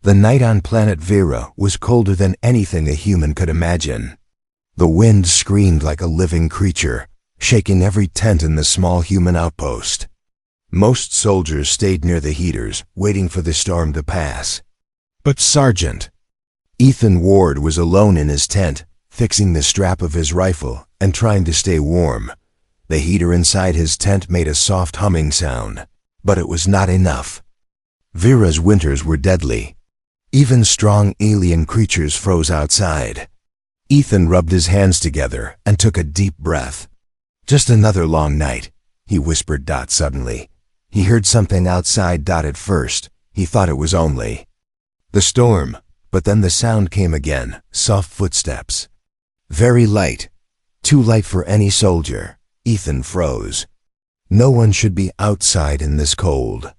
The night on planet Vera was colder than anything a human could imagine. The wind screamed like a living creature, shaking every tent in the small human outpost. Most soldiers stayed near the heaters, waiting for the storm to pass. But Sergeant Ethan Ward was alone in his tent, fixing the strap of his rifle and trying to stay warm. The heater inside his tent made a soft humming sound, but it was not enough. Vera's winters were deadly. Even strong alien creatures froze outside. Ethan rubbed his hands together and took a deep breath. Just another long night, he whispered. Suddenly, he heard something outside. At first, he thought it was only the storm, but then the sound came again, soft footsteps. Very light, too light for any soldier. Ethan froze. No one should be outside in this cold.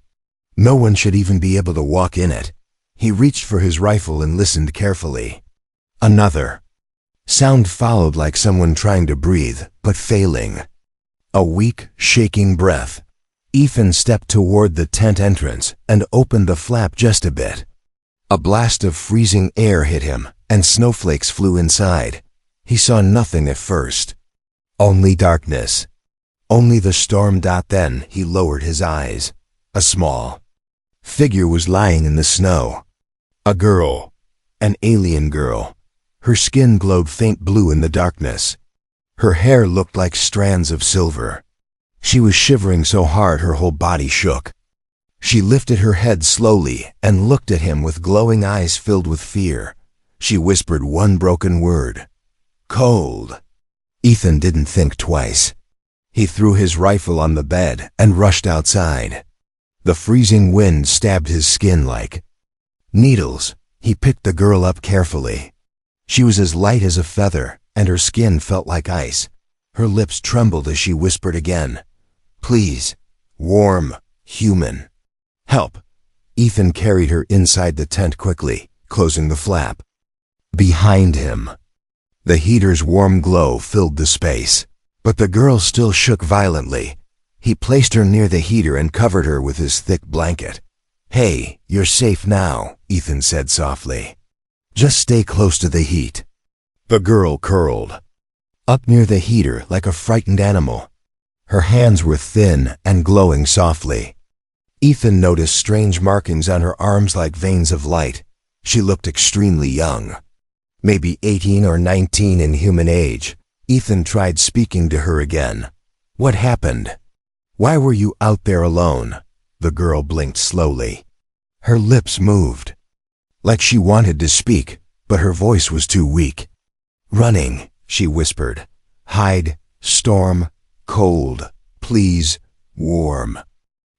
No one should even be able to walk in it. He reached for his rifle and listened carefully. Another sound followed, like someone trying to breathe, but failing. A weak, shaking breath. Ethan stepped toward the tent entrance and opened the flap just a bit. A blast of freezing air hit him, and snowflakes flew inside. He saw nothing at first. Only darkness. Only the storm. Then he lowered his eyes. A small figure was lying in the snow. A girl. An alien girl. Her skin glowed faint blue in the darkness. Her hair looked like strands of silver. She was shivering so hard her whole body shook. She lifted her head slowly and looked at him with glowing eyes filled with fear. She whispered one broken word. Cold. Ethan didn't think twice. He threw his rifle on the bed and rushed outside. The freezing wind stabbed his skin like needles. He picked the girl up carefully. She was as light as a feather, and her skin felt like ice. Her lips trembled as she whispered again, "Please, warm, human. Help." Ethan carried her inside the tent quickly, closing the flap. Behind him, the heater's warm glow filled the space, but the girl still shook violently. He placed her near the heater and covered her with his thick blanket. "Hey, you're safe now," Ethan said softly. "Just stay close to the heat." The girl curled up near the heater like a frightened animal. Her hands were thin and glowing softly. Ethan noticed strange markings on her arms like veins of light. She looked extremely young. Maybe 18 or 19 in human age. Ethan tried speaking to her again. "What happened? Why were you out there alone?" The girl blinked slowly. Her lips moved, like she wanted to speak, but her voice was too weak. "Running," she whispered. "Hide, storm, cold, please, warm."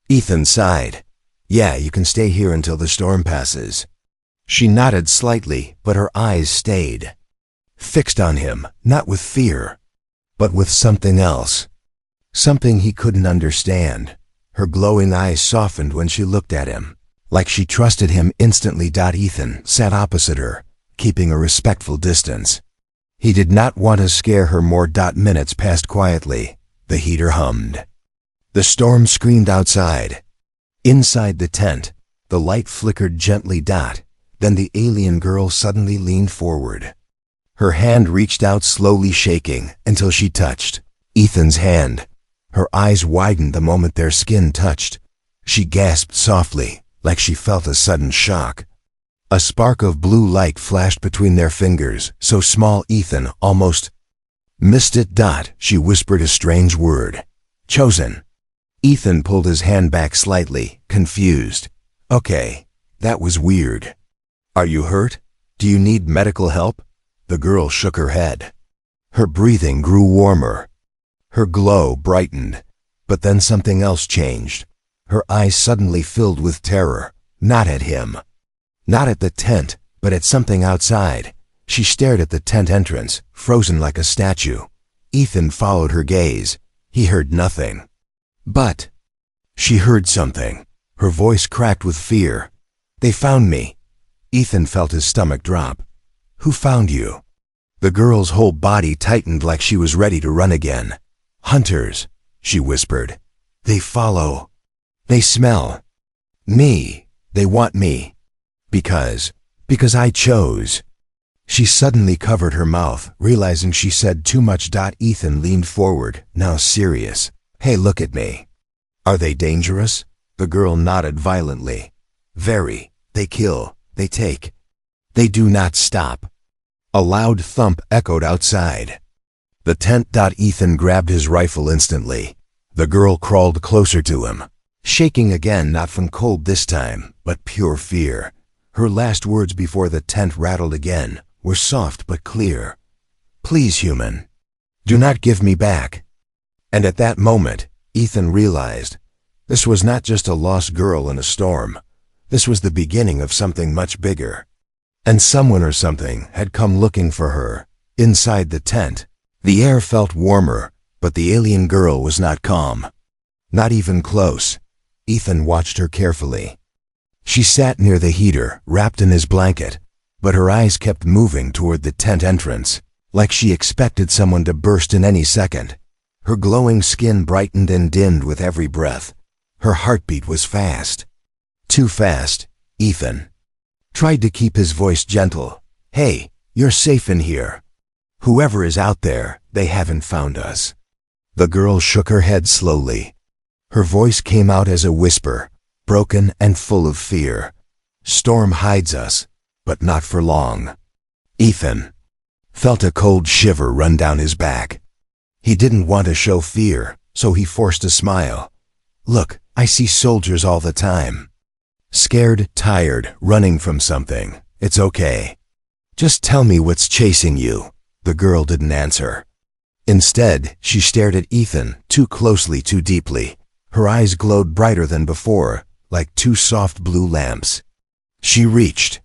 Ethan sighed. "Yeah, you can stay here until the storm passes." She nodded slightly, but her eyes stayed fixed on him, not with fear, but with something else. Something he couldn't understand. Her glowing eyes softened when she looked at him, like she trusted him instantly. Ethan sat opposite her, keeping a respectful distance. He did not want to scare her more. Minutes passed quietly. The heater hummed. The storm screamed outside. Inside the tent, the light flickered gently. Then the alien girl suddenly leaned forward. Her hand reached out slowly, shaking, until she touched Ethan's hand. Her eyes widened the moment their skin touched. She gasped softly, like she felt a sudden shock. A spark of blue light flashed between their fingers, so small Ethan almost missed it. She whispered a strange word. "Chosen." Ethan pulled his hand back slightly, confused. "Okay, that was weird. Are you hurt? Do you need medical help?" The girl shook her head. Her breathing grew warmer. Her glow brightened, but then something else changed. Her eyes suddenly filled with terror, not at him, not at the tent, but at something outside. She stared at the tent entrance, frozen like a statue. Ethan followed her gaze. He heard nothing. But she heard something. Her voice cracked with fear. "They found me." Ethan felt his stomach drop. "Who found you?" The girl's whole body tightened like she was ready to run again. "Hunters," she whispered. "They follow. They smell. Me. They want me." Because I chose. She suddenly covered her mouth, realizing she said too much. Ethan leaned forward, now serious. Hey, look at me. Are they dangerous? The girl nodded violently. Very. They kill. They take. They do not stop. A loud thump echoed outside. The tent. Ethan grabbed his rifle instantly. The girl crawled closer to him, shaking again, not from cold this time, but pure fear. Her last words before the tent rattled again were soft but clear. Please, human. Do not give me back. And at that moment, Ethan realized this was not just a lost girl in a storm. This was the beginning of something much bigger. And someone or something had come looking for her. Inside the tent, the air felt warmer, but the alien girl was not calm. Not even close. Ethan watched her carefully. She sat near the heater, wrapped in his blanket, but her eyes kept moving toward the tent entrance, like she expected someone to burst in any second. Her glowing skin brightened and dimmed with every breath. Her heartbeat was fast. Too fast. Ethan tried to keep his voice gentle. Hey, you're safe in here. Whoever is out there, they haven't found us. The girl shook her head slowly. Her voice came out as a whisper, broken and full of fear. Storm hides us, but not for long. Ethan felt a cold shiver run down his back. He didn't want to show fear, so he forced a smile. Look, I see soldiers all the time. Scared, tired, running from something. It's okay. Just tell me what's chasing you. The girl didn't answer. Instead, she stared at Ethan, too closely, too deeply. Her eyes glowed brighter than before, like two soft blue lamps. She reached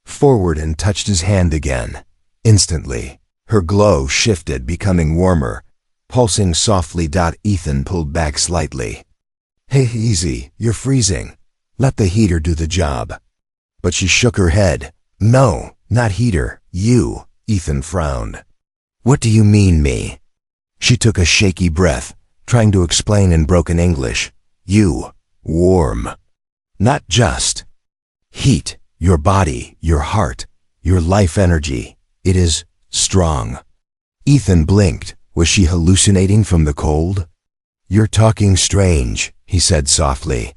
forward and touched his hand again. Instantly, her glow shifted, becoming warmer, pulsing softly. Ethan pulled back slightly. Hey, easy, you're freezing. Let the heater do the job. But she shook her head. No, not heater, you. Ethan frowned. What do you mean, me? She took a shaky breath, trying to explain in broken English. You, warm. Not just heat, your body, your heart, your life energy. It is strong. Ethan blinked. Was she hallucinating from the cold? You're talking strange, he said softly.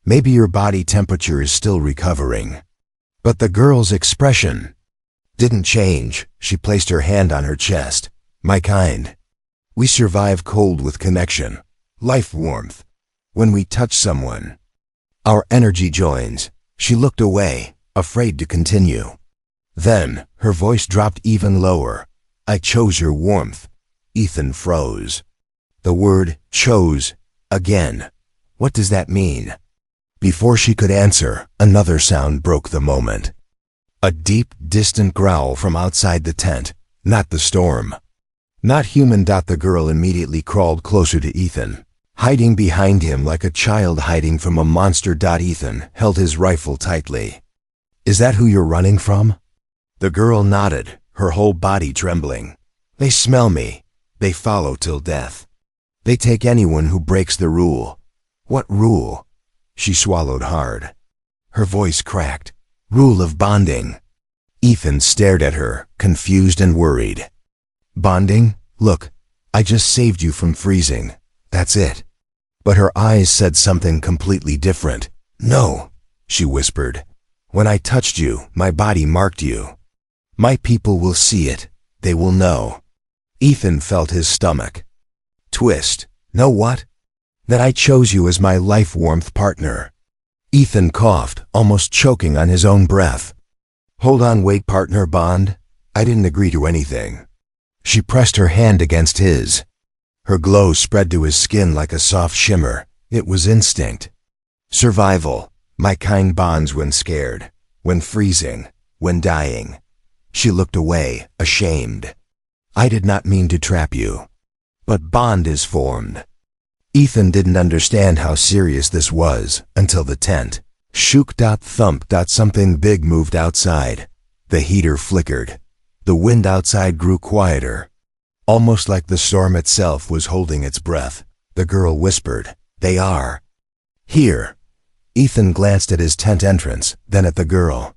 Maybe your body temperature is still recovering. But the girl's expression didn't change. She placed her hand on her chest. My kind. We survive cold with connection, life warmth. When we touch someone, our energy joins. She looked away, afraid to continue. Then, her voice dropped even lower. I chose your warmth. Ethan froze. The word chose again. What does that mean? Before she could answer, another sound broke the moment. A deep, distant growl from outside the tent, not the storm. Not human. The girl immediately crawled closer to Ethan, hiding behind him like a child hiding from a monster. Ethan held his rifle tightly. Is that who you're running from? The girl nodded, her whole body trembling. They smell me. They follow till death. They take anyone who breaks the rule. What rule? She swallowed hard. Her voice cracked. Rule of bonding. Ethan stared at her, confused and worried. Bonding? Look, I just saved you from freezing. That's it. But her eyes said something completely different. No, she whispered. When I touched you, my body marked you. My people will see it. They will know. Ethan felt his stomach twist. Know what? That I chose you as my life warmth partner. Ethan coughed, almost choking on his own breath. Hold on, wait, partner, bond? I didn't agree to anything. She pressed her hand against his. Her glow spread to his skin like a soft shimmer. It was instinct. Survival. My kind bonds when scared, when freezing, when dying. She looked away, ashamed. I did not mean to trap you. But bond is formed. Ethan didn't understand how serious this was until the tent shook. Thump. Something big moved outside. The heater flickered. The wind outside grew quieter, almost like the storm itself was holding its breath. The girl whispered, They are here. Ethan glanced at his tent entrance, then at the girl.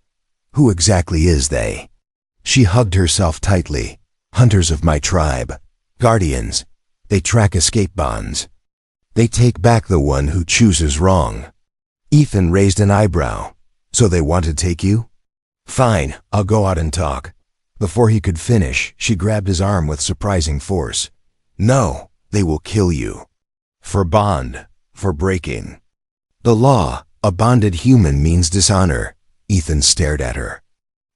Who exactly is they? She hugged herself tightly. Hunters of my tribe. Guardians. They track escape bonds. They take back the one who chooses wrong. Ethan raised an eyebrow. So they want to take you? Fine, I'll go out and talk. Before he could finish, she grabbed his arm with surprising force. No, they will kill you. For bond. For breaking. The law, a bonded human means dishonor. Ethan stared at her.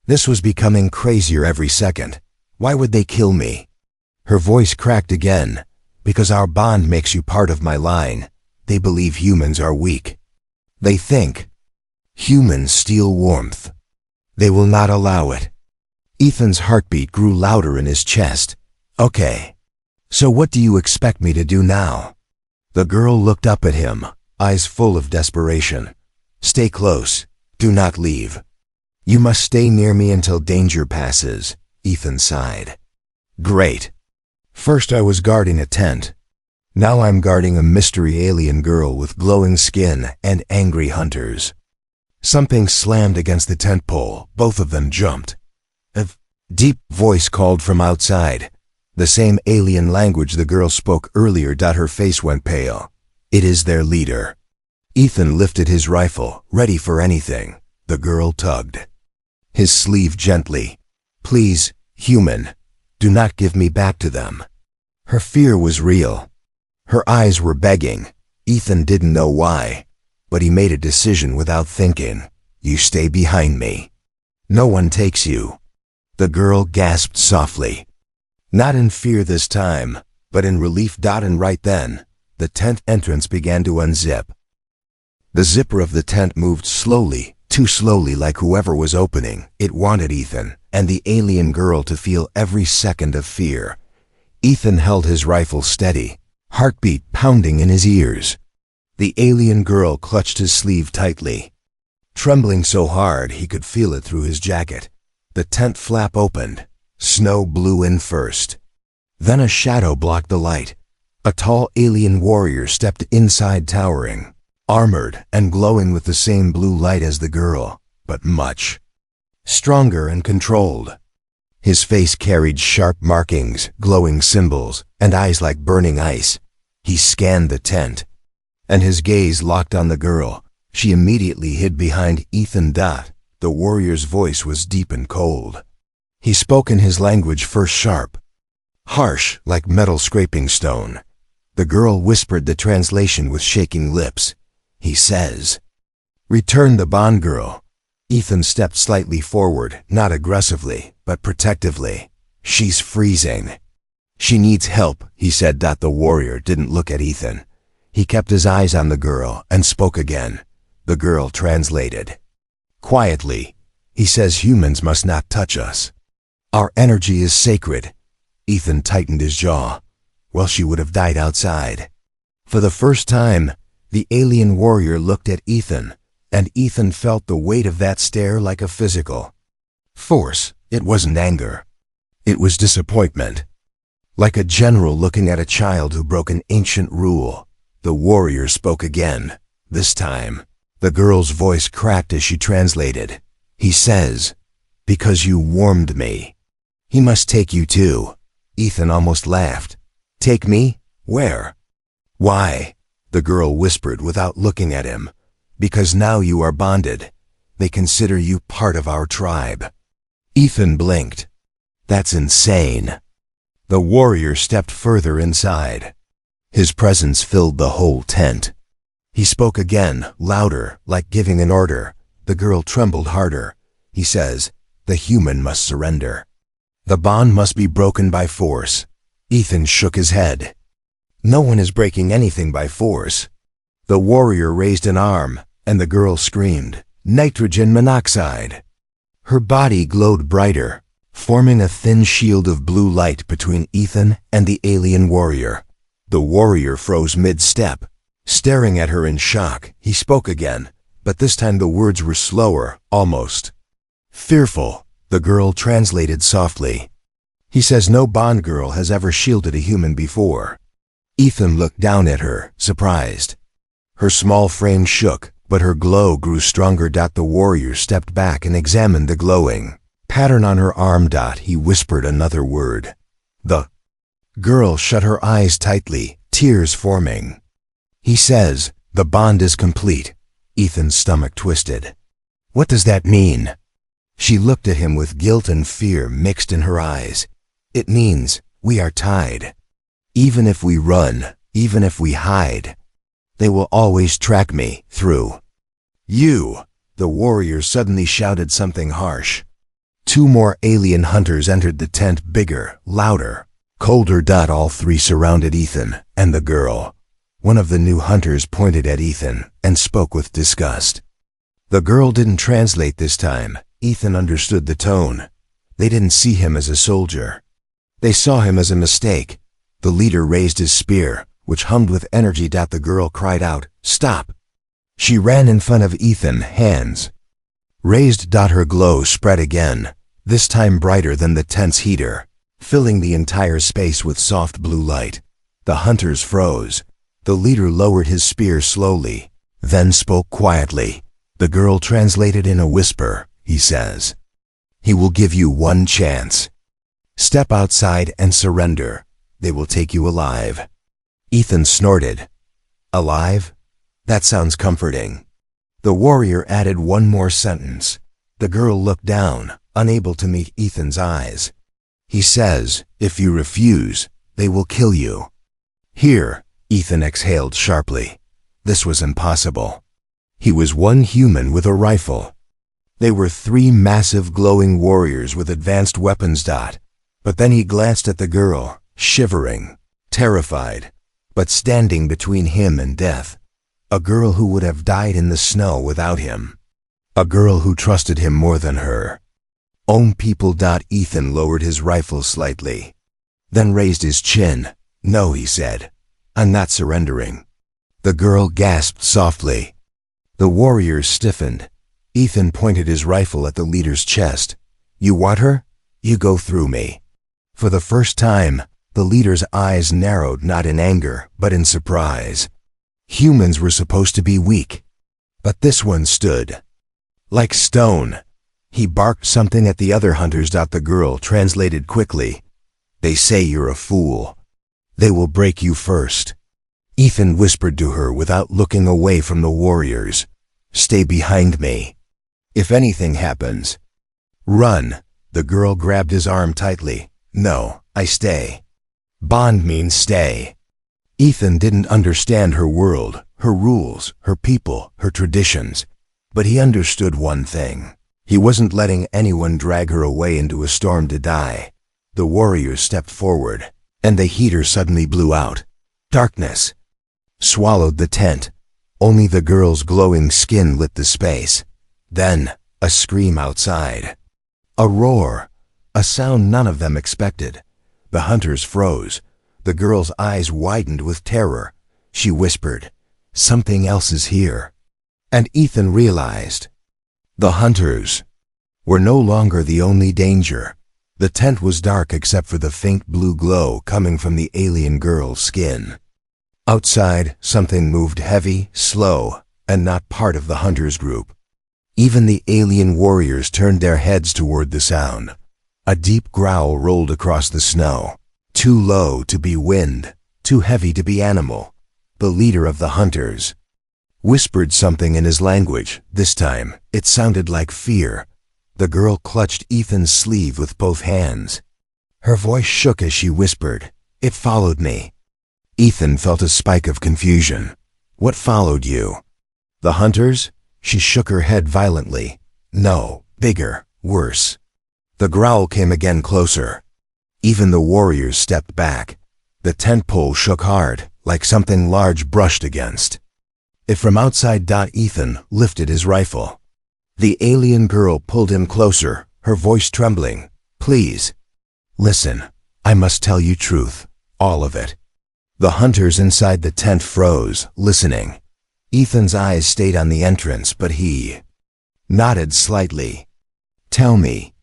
This was becoming crazier every second. Why would they kill me? Her voice cracked again. Because our bond makes you part of my line. They believe humans are weak. They think. Humans steal warmth. They will not allow it. Ethan's heartbeat grew louder in his chest. Okay. So what do you expect me to do now? The girl looked up at him, eyes full of desperation. Stay close. Do not leave. You must stay near me until danger passes, Ethan sighed. Great. First I was guarding a tent. Now I'm guarding a mystery alien girl with glowing skin and angry hunters. Something slammed against the tent pole. Both of them jumped. A deep voice called from outside. The same alien language the girl spoke earlier. Her face went pale. It is their leader. Ethan lifted his rifle, ready for anything. The girl tugged his sleeve gently. Please, human, do not give me back to them. Her fear was real. Her eyes were begging. Ethan didn't know why, but he made a decision without thinking. You stay behind me. No one takes you. The girl gasped softly. Not in fear this time, but in relief. And right then, the tent entrance began to unzip. The zipper of the tent moved slowly, too slowly, like whoever was opening it wanted Ethan and the alien girl to feel every second of fear. Ethan held his rifle steady, heartbeat pounding in his ears. The alien girl clutched his sleeve tightly, trembling so hard he could feel it through his jacket. The tent flap opened. Snow blew in first. Then a shadow blocked the light. A tall alien warrior stepped inside, towering, armored and glowing with the same blue light as the girl, but much stronger and controlled. His face carried sharp markings, glowing symbols, and eyes like burning ice. He scanned the tent, and his gaze locked on the girl. She immediately hid behind Ethan. The warrior's voice was deep and cold. He spoke in his language, first sharp, harsh like metal scraping stone. The girl whispered the translation with shaking lips. He says, "Return the bond, girl." Ethan stepped slightly forward, not aggressively, but protectively. She's freezing. She needs help, he said. The warrior didn't look at Ethan. He kept his eyes on the girl and spoke again. The girl translated. Quietly, he says humans must not touch us. Our energy is sacred. Ethan tightened his jaw. Well, she would have died outside. For the first time, the alien warrior looked at Ethan, and Ethan felt the weight of that stare like a physical force. It wasn't anger. It was disappointment. Like a general looking at a child who broke an ancient rule. The warrior spoke again. This time, the girl's voice cracked as she translated. He says, "Because you warmed me. He must take you too." Ethan almost laughed. "Take me? Where?" "Why?" the girl whispered without looking at him. "Because now you are bonded. They consider you part of our tribe." Ethan blinked. "That's insane." The warrior stepped further inside. His presence filled the whole tent. He spoke again, louder, like giving an order. The girl trembled harder. He says, "The human must surrender. The bond must be broken by force." Ethan shook his head. "No one is breaking anything by force." The warrior raised an arm, and the girl screamed, "Nitrogen monoxide!" Her body glowed brighter, forming a thin shield of blue light between Ethan and the alien warrior. The warrior froze mid-step, staring at her in shock. He spoke again, but this time the words were slower, almost fearful. The girl translated softly. He says no bond girl has ever shielded a human before. Ethan looked down at her, surprised. Her small frame shook, but her glow grew stronger. The warrior stepped back and examined the glowing pattern on her arm. He whispered another word. The girl shut her eyes tightly, tears forming. He says, "The bond is complete." Ethan's stomach twisted. "What does that mean?" She looked at him with guilt and fear mixed in her eyes. "It means we are tied. Even if we run, even if we hide, they will always track me through you." The warrior suddenly shouted something harsh. 2 more alien hunters entered the tent, bigger, louder, colder. All 3 surrounded Ethan and the girl. One of the new hunters pointed at Ethan and spoke with disgust. The girl didn't translate this time. Ethan understood the tone. They didn't see him as a soldier. They saw him as a mistake. The leader raised his spear, which hummed with energy. The girl cried out, "Stop!" She ran in front of Ethan, hands raised. Her glow spread again, this time brighter than the tent's heater, filling the entire space with soft blue light. The hunters froze. The leader lowered his spear slowly, then spoke quietly. The girl translated in a whisper. He says, "He will give you 1 chance. Step outside and surrender. They will take you alive." Ethan snorted. "Alive? That sounds comforting." The warrior added 1 more sentence. The girl looked down, unable to meet Ethan's eyes. He says, "If you refuse, they will kill you." "Here," Ethan exhaled sharply. This was impossible. He was one human with a rifle. They were 3 massive glowing warriors with advanced weapons. But then he glanced at the girl, shivering, terrified, but standing between him and death. A girl who would have died in the snow without him. A girl who trusted him more than her own people. Ethan lowered his rifle slightly, then raised his chin. "No," he said. "I'm not surrendering." The girl gasped softly. The warriors stiffened. Ethan pointed his rifle at the leader's chest. "You want her? You go through me." For the first time, the leader's eyes narrowed, not in anger, but in surprise. Humans were supposed to be weak, but this one stood like stone. He barked something at the other hunters. The girl translated quickly. "They say you're a fool. They will break you first." Ethan whispered to her without looking away from the warriors, "Stay behind me. If anything happens, run." The girl grabbed his arm tightly. "No, I stay. Bond means stay." Ethan didn't understand her world, her rules, her people, her traditions, but he understood one thing. He wasn't letting anyone drag her away into a storm to die. The warriors stepped forward, and the heater suddenly blew out. Darkness swallowed the tent. Only the girl's glowing skin lit the space. Then, a scream outside. A roar, a sound none of them expected. The hunters froze. The girl's eyes widened with terror. She whispered, "Something else is here." And Ethan realized. The hunters were no longer the only danger. The tent was dark except for the faint blue glow coming from the alien girl's skin. Outside, something moved heavy, slow, and not part of the hunters' group. Even the alien warriors turned their heads toward the sound. A deep growl rolled across the snow. Too low to be wind, too heavy to be animal. The leader of the hunters whispered something in his language. This time, it sounded like fear. The girl clutched Ethan's sleeve with both hands. Her voice shook as she whispered, "It followed me." Ethan felt a spike of confusion. "What followed you?" "The hunters?" She shook her head violently. "No, bigger, worse." The growl came again closer. Even the warriors stepped back. The tent pole shook hard, like something large brushed against it from outside. Ethan lifted his rifle. The alien girl pulled him closer, her voice trembling. "Please, listen. I must tell you truth. All of it." The hunters inside the tent froze, listening. Ethan's eyes stayed on the entrance, but he nodded slightly. "Tell me."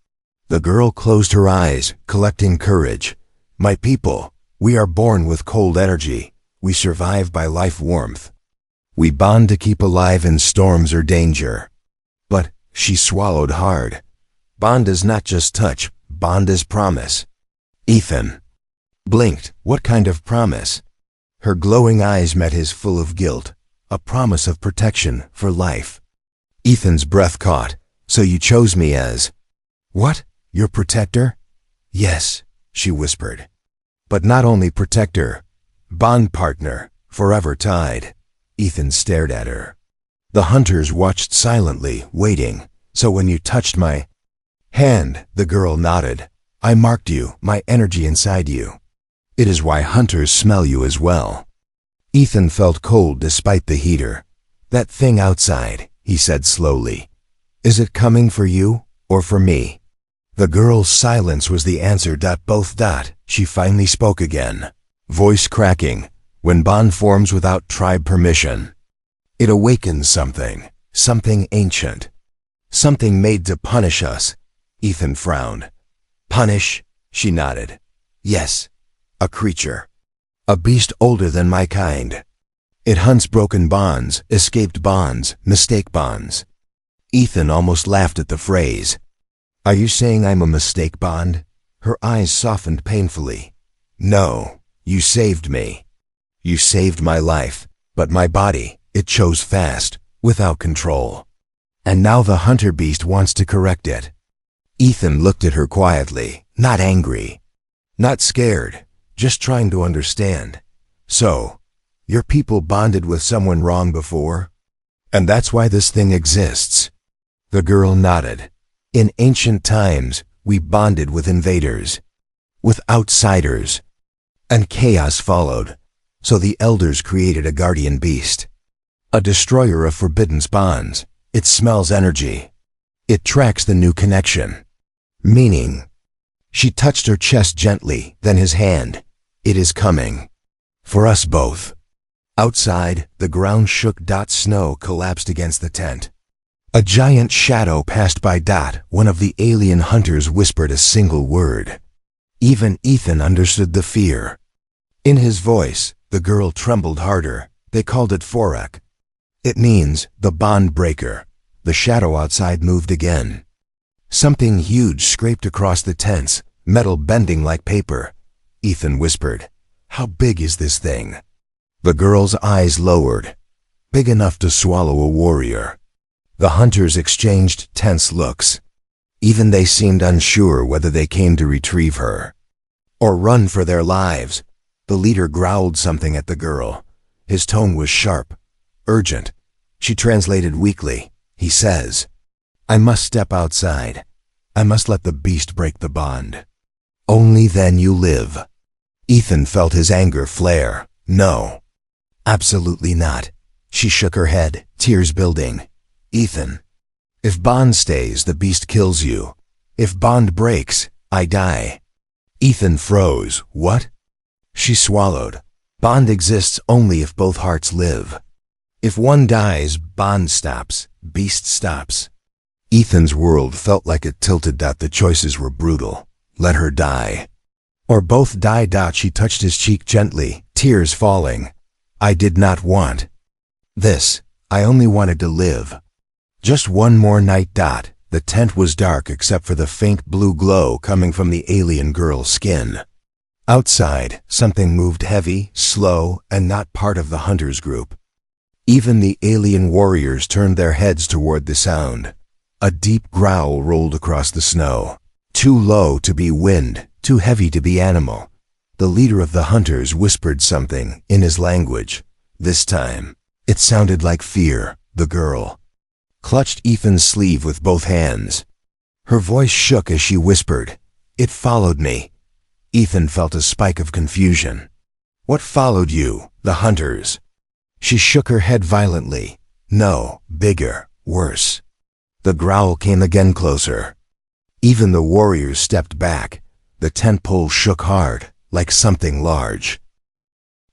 The girl closed her eyes, collecting courage. "My people, we are born with cold energy. We survive by life warmth. We bond to keep alive in storms or danger. But she swallowed hard. Bond is not just touch, bond is promise. Ethan blinked. What kind of promise? Her glowing eyes met his full of guilt. A promise of protection for life. Ethan's breath caught. So you chose me as... What? Your protector? Yes, she whispered. But not only protector, bond partner, forever tied. Ethan stared at her. The hunters watched silently, waiting. So when you touched my hand, the girl nodded. I marked you, my energy inside you. It is why hunters smell you as well. Ethan felt cold despite the heater. That thing outside, he said slowly. Is it coming for you, or for me? The girl's silence was the answer. Both. She finally spoke again. Voice cracking. When bond forms without tribe permission, it awakens something. Something ancient. Something made to punish us. Ethan frowned. Punish? She nodded. Yes. A creature. A beast older than my kind. It hunts broken bonds, escaped bonds, mistake bonds. Ethan almost laughed at the phrase. Are you saying I'm a mistake bond? Her eyes softened painfully. No, you saved me. You saved my life, but my body, it chose fast, without control. And now the hunter beast wants to correct it. Ethan looked at her quietly, not angry, not scared, just trying to understand. So, your people bonded with someone wrong before? And that's why this thing exists? The girl nodded. In ancient times, we bonded with invaders, with outsiders, and chaos followed. So the elders created a guardian beast, a destroyer of forbidden bonds. It smells energy. It tracks the new connection. Meaning. She touched her chest gently, then his hand. It is coming. For us both. Outside, the ground shook. Snow collapsed against the tent. A giant shadow passed by. One of the alien hunters whispered a single word. Even Ethan understood the fear. In his voice, the girl trembled harder. They called it Forak. It means the bond breaker. The shadow outside moved again. Something huge scraped across the tents, metal bending like paper. Ethan whispered, How big is this thing? The girl's eyes lowered. Big enough to swallow a warrior. The hunters exchanged tense looks. Even they seemed unsure whether they came to retrieve her or run for their lives. The leader growled something at the girl. His tone was sharp, urgent. She translated weakly. He says, I must step outside. I must let the beast break the bond. Only then you live. Ethan felt his anger flare. No. Absolutely not. She shook her head, tears building. Ethan, if bond stays, the beast kills you. If bond breaks, I die. Ethan froze. What? She swallowed. Bond exists only if both hearts live. If one dies, bond stops, beast stops. Ethan's world felt like it tilted. The choices were brutal. Let her die. Or both die. She touched his cheek gently, tears falling. I did not want this. I only wanted to live. Just one more night. The tent was dark except for the faint blue glow coming from the alien girl's skin. Outside, something moved heavy, slow, and not part of the hunters' group. Even the alien warriors turned their heads toward the sound. A deep growl rolled across the snow. Too low to be wind, too heavy to be animal. The leader of the hunters whispered something in his language. This time, it sounded like fear. The girl clutched Ethan's sleeve with both hands. Her voice shook as she whispered, It followed me. Ethan felt a spike of confusion. What followed you? The hunters? She shook her head violently. No, bigger, worse. The growl came again closer. Even the warriors stepped back. The tent pole shook hard, like something large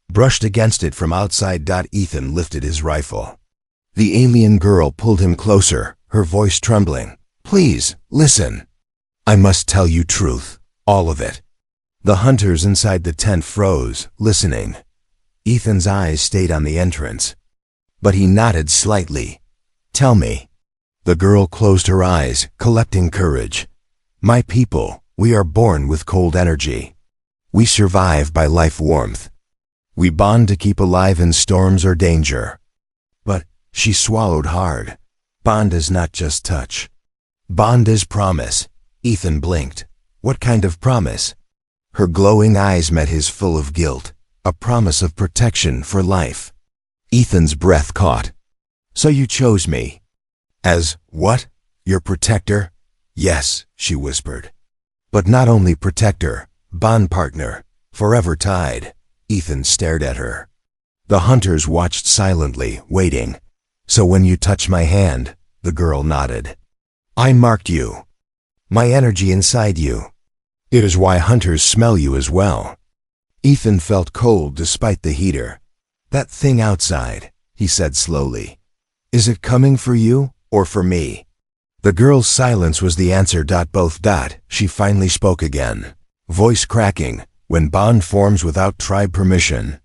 brushed against it from outside. Ethan lifted his rifle. The alien girl pulled him closer, her voice trembling. Please, listen. I must tell you truth, all of it. The hunters inside the tent froze, listening. Ethan's eyes stayed on the entrance. but he nodded slightly. Tell me. The girl closed her eyes, collecting courage. My people, we are born with cold energy. We survive by life warmth. We bond to keep alive in storms or danger. But, she swallowed hard. Bond is not just touch. Bond is promise. Ethan blinked. What kind of promise? Her glowing eyes met his full of guilt. A promise of protection for life. Ethan's breath caught. So you chose me. As, what? Your protector? Yes, she whispered. But not only protector, bond partner, forever tied. Ethan stared at her. The hunters watched silently, waiting. So when you touch my hand, the girl nodded. I marked you. My energy inside you. It is why hunters smell you as well. Ethan felt cold despite the heater. That thing outside, he said slowly. Is it coming for you, or for me? The girl's silence was the answer. Both. She finally spoke again. Voice cracking, when bond forms without tribe permission.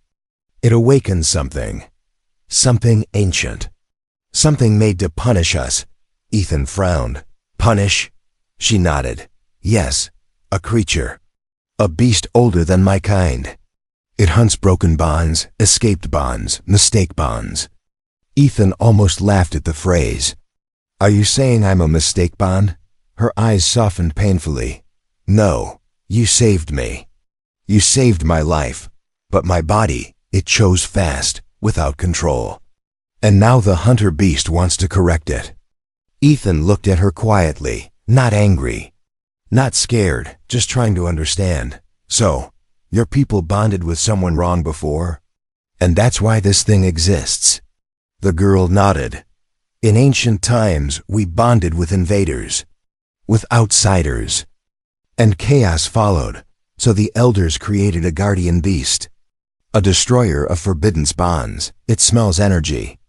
It awakens something. Something ancient. Something made to punish us. Ethan frowned. Punish? She nodded. Yes, a creature. A beast older than my kind. It hunts broken bonds, escaped bonds, mistake bonds. Ethan almost laughed at the phrase. Are you saying I'm a mistake bond? Her eyes softened painfully. No, you saved me. You saved my life. But my body, it chose fast, without control. And now the hunter beast wants to correct it. Ethan looked at her quietly, not angry. Not scared, just trying to understand. So, your people bonded with someone wrong before? And that's why this thing exists? The girl nodded. In ancient times, we bonded with invaders. With outsiders. And chaos followed, so the elders created a guardian beast. A destroyer of forbidden bonds. It smells energy.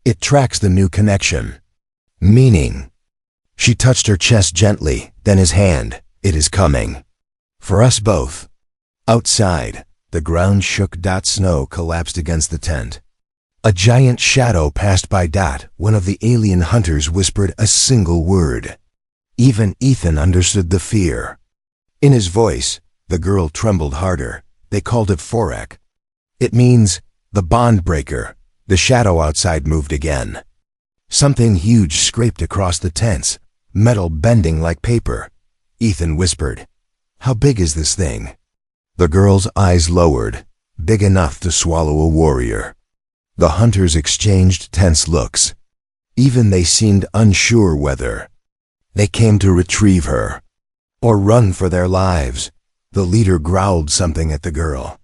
It tracks the new connection. Meaning. She touched her chest gently, then his hand. It is coming. For us both. Outside, the ground shook. Snow collapsed against the tent. A giant shadow passed by. One of the alien hunters whispered a single word. Even Ethan understood the fear. In his voice, the girl trembled harder. They called it Forek. It means, the bond breaker. The shadow outside moved again. Something huge scraped across the tents, metal bending like paper. Ethan whispered, How big is this thing? The girl's eyes lowered, big enough to swallow a warrior. The hunters exchanged tense looks. Even they seemed unsure whether they came to retrieve her or run for their lives. The leader growled something at the girl.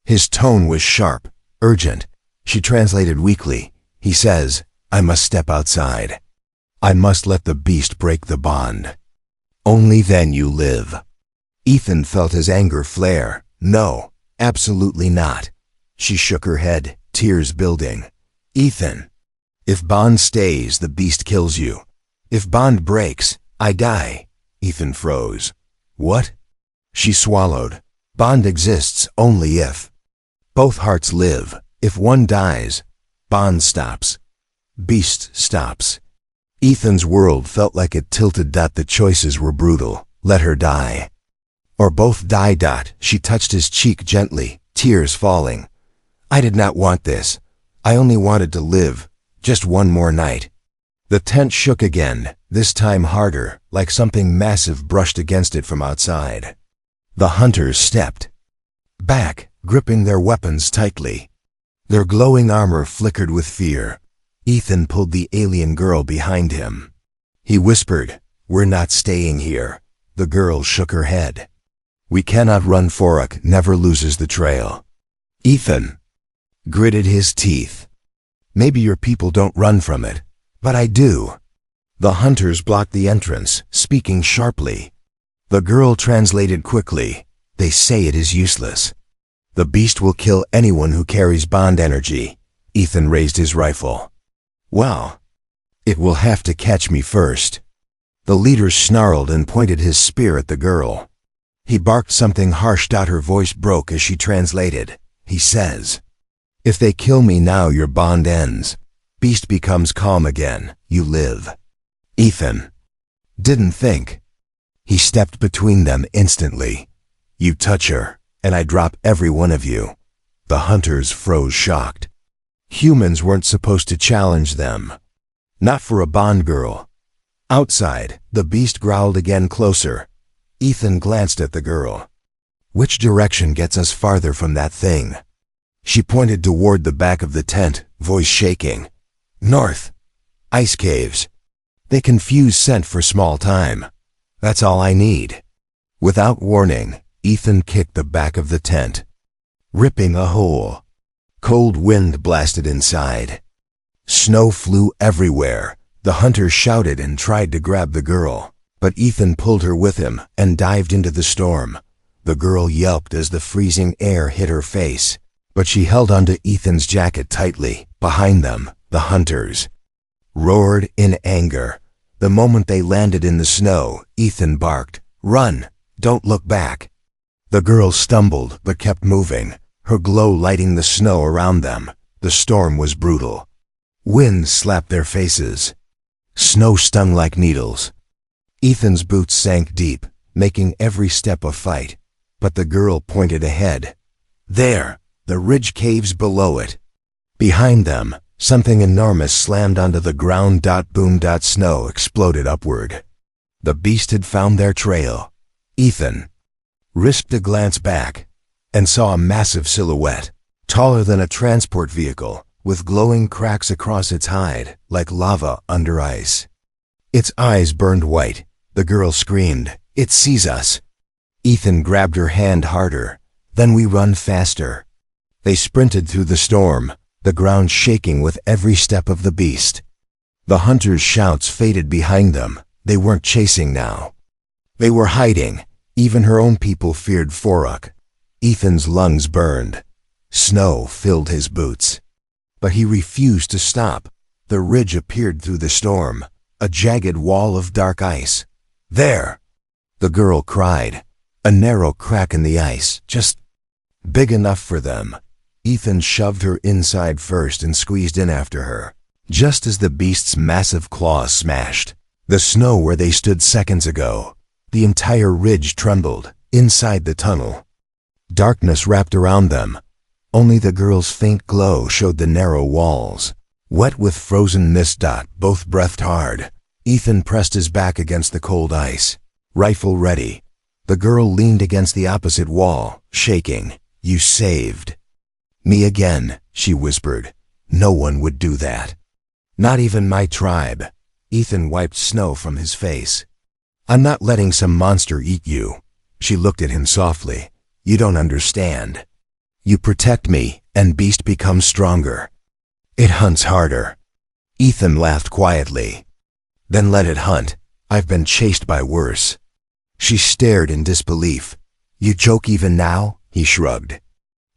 His tone was sharp, urgent. She translated weakly. He says, I must step outside. I must let the beast break the bond. Only then you live. Ethan felt his anger flare. No, absolutely not. She shook her head, tears building. Ethan, if bond stays, the beast kills you. If bond breaks, I die. Ethan froze. What? She swallowed. Bond exists only if both hearts live. If one dies, bond stops. Beast stops. Ethan's world felt like it tilted. The choices were brutal. Let her die. Or both die. She touched his cheek gently, tears falling. I did not want this. I only wanted to live. Just one more night. The tent shook again, this time harder, like something massive brushed against it from outside. The hunters stepped back, gripping their weapons tightly. Their glowing armor flickered with fear. Ethan pulled the alien girl behind him. He whispered, We're not staying here. The girl shook her head. We cannot run. Forek never loses the trail. Ethan gritted his teeth. Maybe your people don't run from it, but I do. The hunters blocked the entrance, speaking sharply. The girl translated quickly. They say it is useless. The beast will kill anyone who carries bond energy. Ethan raised his rifle. Well, it will have to catch me first. The leader snarled and pointed his spear at the girl. He barked something harsh. Her voice broke as she translated. He says, If they kill me now, your bond ends. Beast becomes calm again. You live. Ethan didn't think. He stepped between them instantly. You touch her, and I drop every one of you. The hunters froze shocked. Humans weren't supposed to challenge them. Not for a Bond girl. Outside, the beast growled again closer. Ethan glanced at the girl. Which direction gets us farther from that thing? She pointed toward the back of the tent, voice shaking. North. Ice caves. They confuse scent for small time. That's all I need. Without warning, Ethan kicked the back of the tent, ripping a hole. Cold wind blasted inside. Snow flew everywhere. The hunter shouted and tried to grab the girl, but Ethan pulled her with him and dived into the storm. The girl yelped as the freezing air hit her face, but she held onto Ethan's jacket tightly. Behind them, the hunters roared in anger. The moment they landed in the snow, Ethan barked, "Run! Don't look back!" The girl stumbled but kept moving, her glow lighting the snow around them. The storm was brutal. Wind slapped their faces. Snow stung like needles. Ethan's boots sank deep, making every step a fight. But the girl pointed ahead. There, the ridge caves below it. Behind them, something enormous slammed onto the ground. Boom. Snow exploded upward. The beast had found their trail. Ethan risked a glance back and saw a massive silhouette, taller than a transport vehicle, with glowing cracks across its hide, like lava under ice. Its eyes burned white. The girl screamed, "It sees us!" Ethan grabbed her hand harder. "Then we run faster." They sprinted through the storm, the ground shaking with every step of the beast. The hunters' shouts faded behind them. They weren't chasing now. They were hiding. Even her own people feared Foruk. Ethan's lungs burned. Snow filled his boots. But he refused to stop. The ridge appeared through the storm, a jagged wall of dark ice. "There!" the girl cried. A narrow crack in the ice, just big enough for them. Ethan shoved her inside first and squeezed in after her. Just as the beast's massive claws smashed the snow where they stood seconds ago, the entire ridge trembled. Inside the tunnel, darkness wrapped around them. Only the girl's faint glow showed the narrow walls. Wet with frozen mist. Both breathed hard. Ethan pressed his back against the cold ice, rifle ready. The girl leaned against the opposite wall, shaking. "You saved me again," she whispered. "No one would do that. Not even my tribe." Ethan wiped snow from his face. "I'm not letting some monster eat you." She looked at him softly. "You don't understand. You protect me, and beast becomes stronger. It hunts harder." Ethan laughed quietly. "Then let it hunt. I've been chased by worse." She stared in disbelief. "You joke even now?" He shrugged.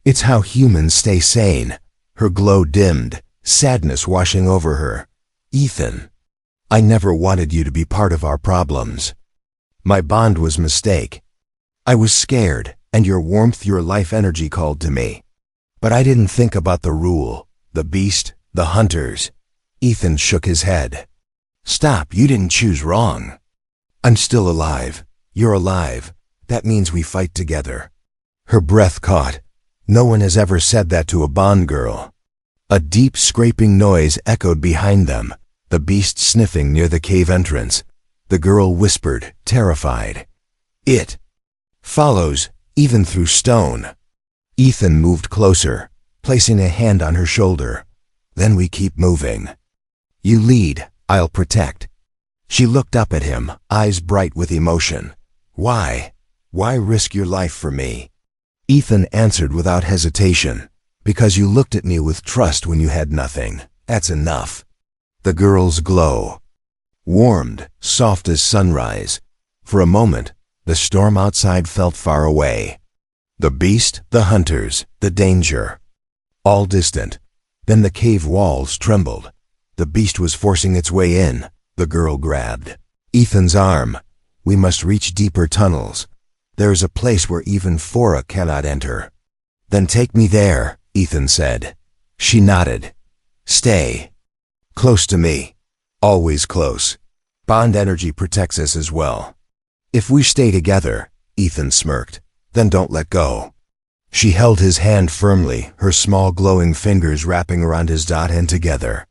"It's how humans stay sane." Her glow dimmed, sadness washing over her. "Ethan, I never wanted you to be part of our problems. My bond was a mistake. I was scared, and your warmth, your life energy called to me. But I didn't think about the rule, the beast, the hunters." Ethan shook his head. "Stop, you didn't choose wrong. I'm still alive. You're alive. That means we fight together." Her breath caught. No one has ever said that to a Bond girl. A deep scraping noise echoed behind them, the beast sniffing near the cave entrance. The girl whispered, terrified, "It follows, even through stone." Ethan moved closer, placing a hand on her shoulder. "Then we keep moving. You lead, I'll protect." She looked up at him, eyes bright with emotion. "Why? Why risk your life for me?" Ethan answered without hesitation. "Because you looked at me with trust when you had nothing. That's enough." The girl's glow warmed, soft as sunrise. For a moment, the storm outside felt far away. The beast, the hunters, the danger, all distant. Then the cave walls trembled. The beast was forcing its way in. The girl grabbed Ethan's arm. "We must reach deeper tunnels. There's a place where even Fora cannot enter." "Then take me there," Ethan said. She nodded. "Stay." Close to me. Always close. Bond energy protects us as well. If we stay together, Ethan smirked, then don't let go. She held his hand firmly, her small glowing fingers wrapping around his and together.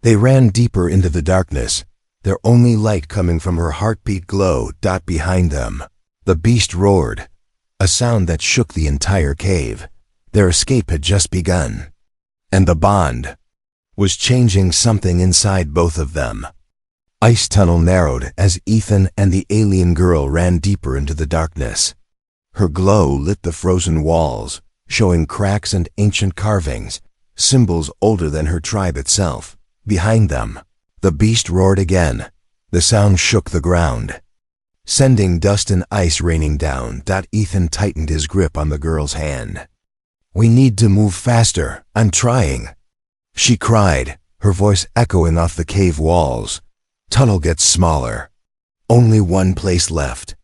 They ran deeper into the darkness, their only light coming from her heartbeat glow behind them. The beast roared, a sound that shook the entire cave. Their escape had just begun. And the bond was changing something inside both of them. Ice tunnel narrowed as Ethan and the alien girl ran deeper into the darkness. Her glow lit the frozen walls, showing cracks and ancient carvings, symbols older than her tribe itself. Behind them, the beast roared again. The sound shook the ground, sending dust and ice raining down. Ethan tightened his grip on the girl's hand. "We need to move faster. I'm trying," she cried, her voice echoing off the cave walls. Tunnel gets smaller. Only one place left.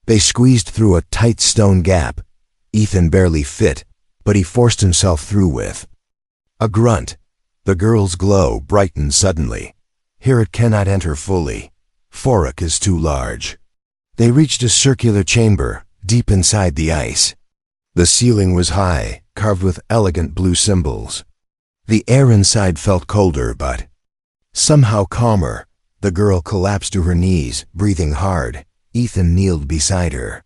They squeezed through a tight stone gap. Ethan barely fit, but he forced himself through with a grunt. The girl's glow brightened suddenly. Here it cannot enter fully. Forak is too large. They reached a circular chamber, deep inside the ice. The ceiling was high, carved with elegant blue symbols. The air inside felt colder, but somehow calmer. The girl collapsed to her knees, breathing hard. Ethan kneeled beside her.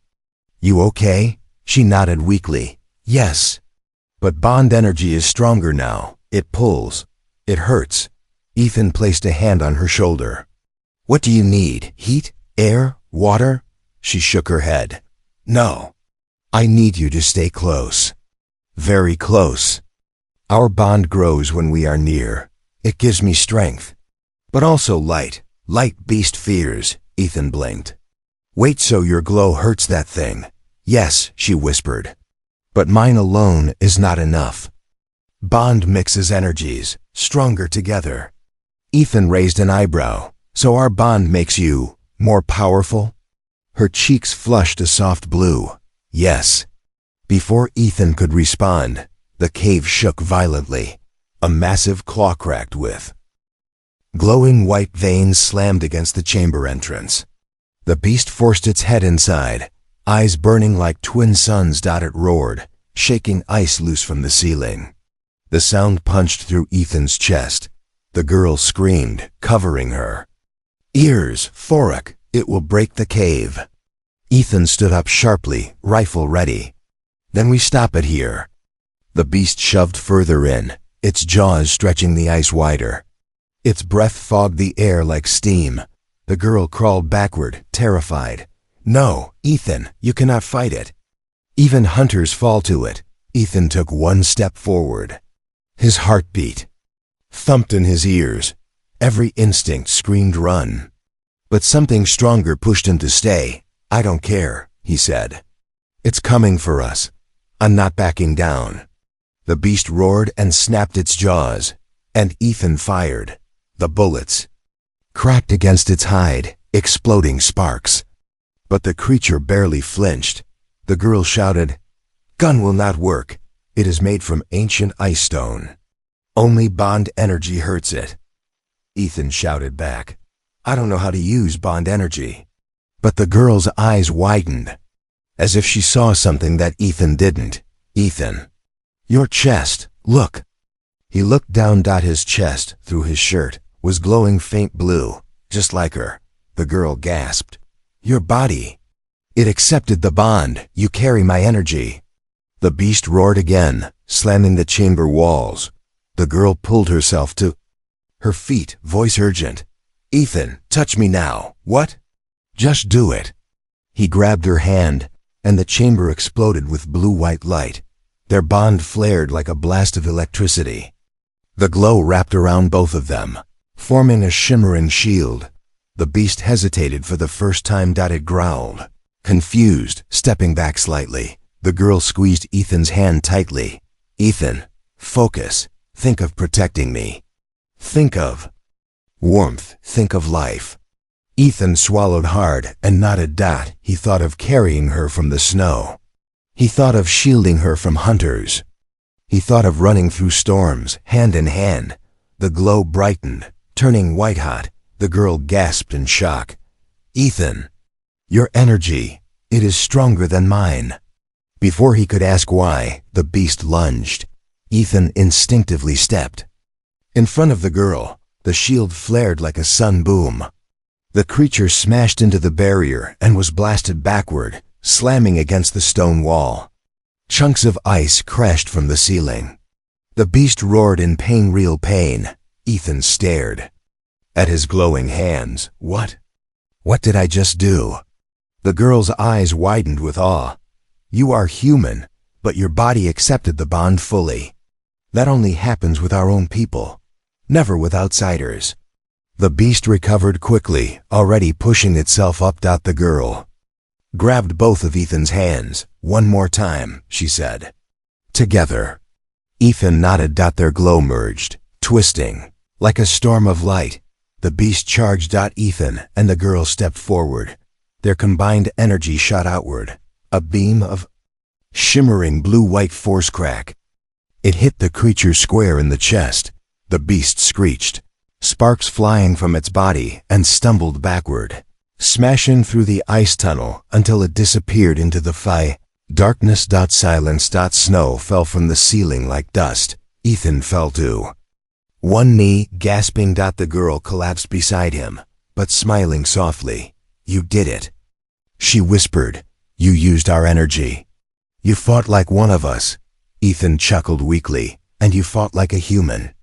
"You okay?" She nodded weakly. "Yes. But bond energy is stronger now. It pulls. It hurts." Ethan placed a hand on her shoulder. "What do you need? Heat? Air? Water?" She shook her head. "No. I need you to stay close. Very close. Our bond grows when we are near. It gives me strength. But also light. Light beast fears." Ethan blinked. "Wait, so your glow hurts that thing?" "Yes," she whispered. "But mine alone is not enough. Bond mixes energies, stronger together." Ethan raised an eyebrow. "So our bond makes you more powerful?" Her cheeks flushed a soft blue. "Yes." Before Ethan could respond, the cave shook violently. A massive claw cracked with glowing white veins slammed against the chamber entrance. The beast forced its head inside, eyes burning like twin suns. It roared, shaking ice loose from the ceiling. The sound punched through Ethan's chest. The girl screamed, covering her ears. "Forak, it will break the cave." Ethan stood up sharply, rifle ready. "Then we stop it here." The beast shoved further in, its jaws stretching the ice wider. Its breath fogged the air like steam. The girl crawled backward, terrified. "No, Ethan, you cannot fight it. Even hunters fall to it." Ethan took one step forward. His heartbeat thumped in his ears. Every instinct screamed run. But something stronger pushed him to stay. "I don't care," he said. "It's coming for us. I'm not backing down." The beast roared and snapped its jaws, and Ethan fired. The bullets cracked against its hide, exploding sparks. But the creature barely flinched. The girl shouted, "Gun will not work. It is made from ancient ice stone. Only bond energy hurts it." Ethan shouted back, "I don't know how to use bond energy." But the girl's eyes widened, as if she saw something that Ethan didn't. "Ethan, your chest, look." He looked down. His chest, through his shirt, was glowing faint blue, just like her. The girl gasped. "Your body. It accepted the bond. You carry my energy." The beast roared again, slamming the chamber walls. The girl pulled herself to her feet, voice urgent. "Ethan, touch me now." "What?" "Just do it." He grabbed her hand, and the chamber exploded with blue-white light. Their bond flared like a blast of electricity. The glow wrapped around both of them, forming a shimmering shield. The beast hesitated for the first time. It growled, confused, stepping back slightly. The girl squeezed Ethan's hand tightly. "Ethan, focus. Think of protecting me. Think of warmth. Think of life." Ethan swallowed hard and nodded. He thought of carrying her from the snow. He thought of shielding her from hunters. He thought of running through storms, hand in hand. The glow brightened, turning white-hot. The girl gasped in shock. "Ethan, your energy, it is stronger than mine." Before he could ask why, the beast lunged. Ethan instinctively stepped. In front of the girl, the shield flared like a sun boom. The creature smashed into the barrier and was blasted backward, slamming against the stone wall. Chunks of ice crashed from the ceiling. The beast roared in real pain. Ethan stared at his glowing hands. What did I just do? The girl's eyes widened with awe. "You are human, but your body accepted the bond fully. That only happens with our own people, never with outsiders." The beast recovered quickly, already pushing itself up. The girl grabbed both of Ethan's hands. "One more time," she said. "Together." Ethan nodded. Their glow merged, twisting like a storm of light. The beast charged. Ethan and the girl stepped forward. Their combined energy shot outward, a beam of shimmering blue-white force crack. It hit the creature square in the chest. The beast screeched, sparks flying from its body, and stumbled backward, smashing through the ice tunnel until it disappeared into the darkness. Silence. Snow fell from the ceiling like dust. Ethan fell to one knee, gasping. The girl collapsed beside him, but smiling softly. "You did it," she whispered. "You used our energy. You fought like one of us." Ethan chuckled weakly. "And you fought like a human."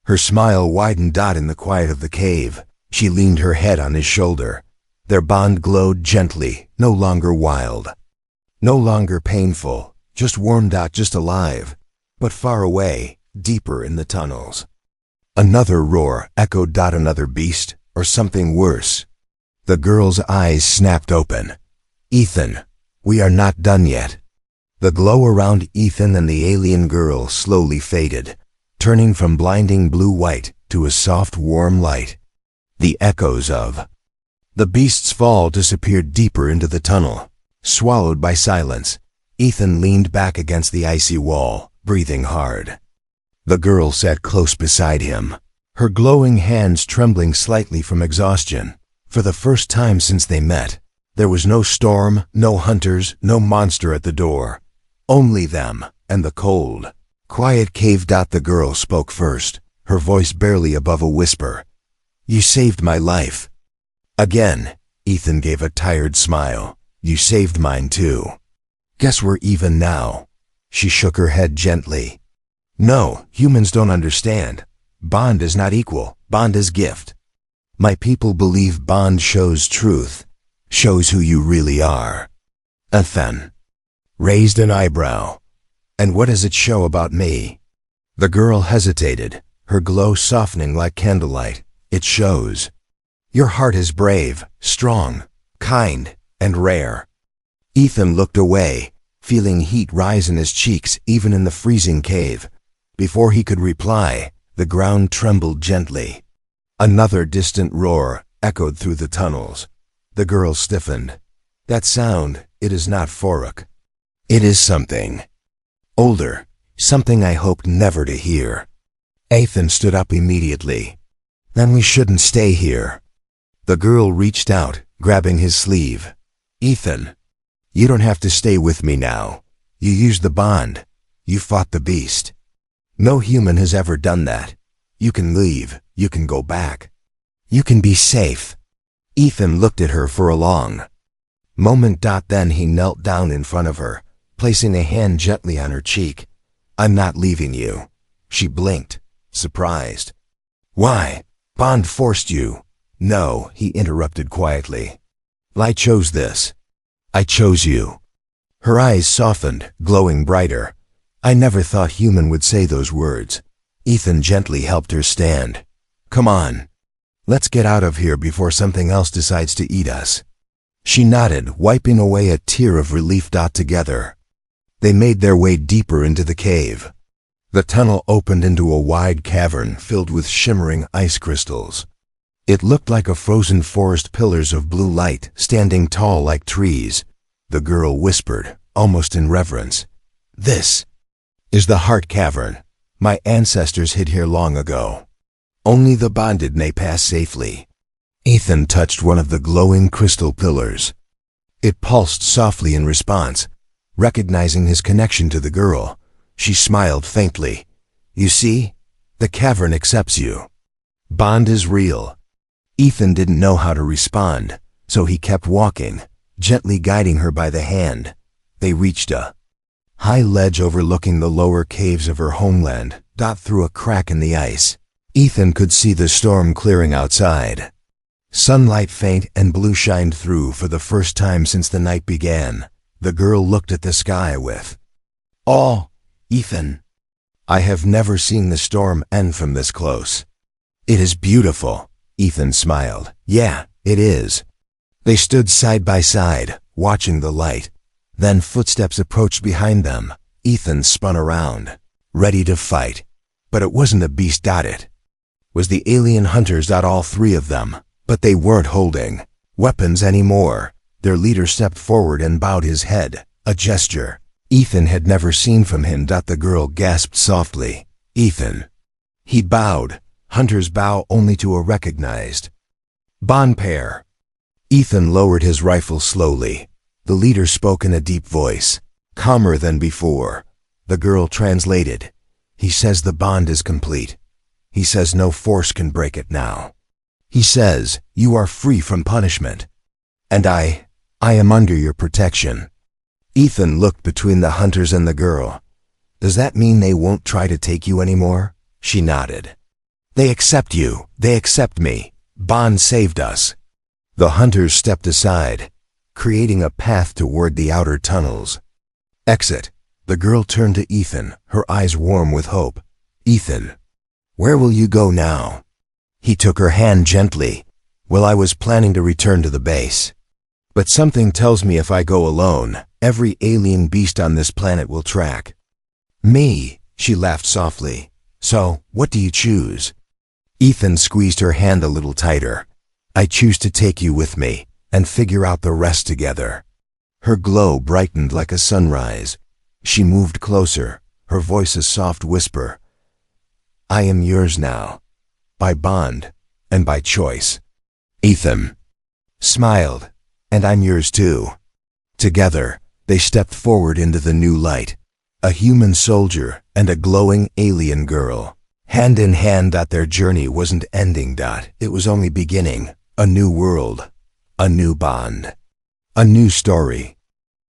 Her smile widened. In the quiet of the cave, she leaned her head on his shoulder. Their bond glowed gently, no longer wild, no longer painful, just warm. Just alive, but far away, deeper in the tunnels. Another roar echoed. Another beast, or something worse. The girl's eyes snapped open. "Ethan, we are not done yet." The glow around Ethan and the alien girl slowly faded, turning from blinding blue-white to a soft, warm light. The echoes of the beast's fall disappeared deeper into the tunnel, swallowed by silence. Ethan leaned back against the icy wall, breathing hard. The girl sat close beside him, her glowing hands trembling slightly from exhaustion. For the first time since they met, there was no storm, no hunters, no monster at the door. Only them, and the cold, quiet cave. The girl spoke first, her voice barely above a whisper. "You saved my life." Again, Ethan gave a tired smile. "You saved mine too. Guess we're even now." She shook her head gently. "No, humans don't understand. Bond is not equal. Bond is gift. My people believe bond shows truth, shows who you really are." Ethan raised an eyebrow. "And what does it show about me?" The girl hesitated, her glow softening like candlelight. "It shows your heart is brave, strong, kind, and rare." Ethan looked away, feeling heat rise in his cheeks even in the freezing cave. Before he could reply, the ground trembled gently. Another distant roar echoed through the tunnels. The girl stiffened. "That sound, it is not Foruk. It is something older, something I hoped never to hear." Ethan stood up immediately. "Then we shouldn't stay here." The girl reached out, grabbing his sleeve. "Ethan, you don't have to stay with me now. You used the bond. You fought the beast. No human has ever done that. You can leave. You can go back. You can be safe." Ethan looked at her for a long moment. Then he knelt down in front of her, placing a hand gently on her cheek. "I'm not leaving you." She blinked, surprised. "Why? Bond forced you." "No," he interrupted quietly. "I chose this. I chose you." Her eyes softened, glowing brighter. "I never thought human would say those words." Ethan gently helped her stand. "Come on. Let's get out of here before something else decides to eat us." She nodded, wiping away a tear of relief. Together, they made their way deeper into the cave. The tunnel opened into a wide cavern filled with shimmering ice crystals. It looked like a frozen forest, pillars of blue light standing tall like trees. The girl whispered, almost in reverence, "This is the Heart Cavern. My ancestors hid here long ago." Only the bonded may pass safely. Ethan touched one of the glowing crystal pillars. It pulsed softly in response. Recognizing his connection to the girl, she smiled faintly. You see, the cavern accepts you. Bond is real. Ethan didn't know how to respond, so he kept walking, gently guiding her by the hand. They reached a high ledge overlooking the lower caves of her homeland, through a crack in the ice. Ethan could see the storm clearing outside. Sunlight faint and blue shined through for the first time since the night began. The girl looked at the sky with awe. Ethan, I have never seen the storm end from this close. It is beautiful, Ethan smiled. Yeah, it is. They stood side by side, watching the light. Then footsteps approached behind them. Ethan spun around, ready to fight. But it wasn't a beast. It was the alien hunters. All three of them. But they weren't holding weapons anymore. Their leader stepped forward and bowed his head, a gesture Ethan had never seen from him. The girl gasped softly. Ethan. He bowed. Hunters bow only to a recognized bond pair. Ethan lowered his rifle slowly. The leader spoke in a deep voice, calmer than before. The girl translated. He says the bond is complete. He says no force can break it now. He says you are free from punishment. And I am under your protection. Ethan looked between the hunters and the girl. Does that mean they won't try to take you anymore? She nodded. They accept you. They accept me. Bond saved us. The hunters stepped aside, creating a path toward the outer tunnels. Exit. The girl turned to Ethan, her eyes warm with hope. Ethan, where will you go now? He took her hand gently. Well, I was planning to return to the base. But something tells me if I go alone, every alien beast on this planet will track me. She laughed softly. So, what do you choose? Ethan squeezed her hand a little tighter. I choose to take you with me and figure out the rest together. Her glow brightened like a sunrise. She moved closer, her voice a soft whisper. I am yours now, by bond and by choice. Ethan smiled. And I'm yours too. Together, they stepped forward into the new light. A human soldier and a glowing alien girl. Hand in hand. Their journey wasn't ending. It was only beginning. A new world. A new bond. A new story.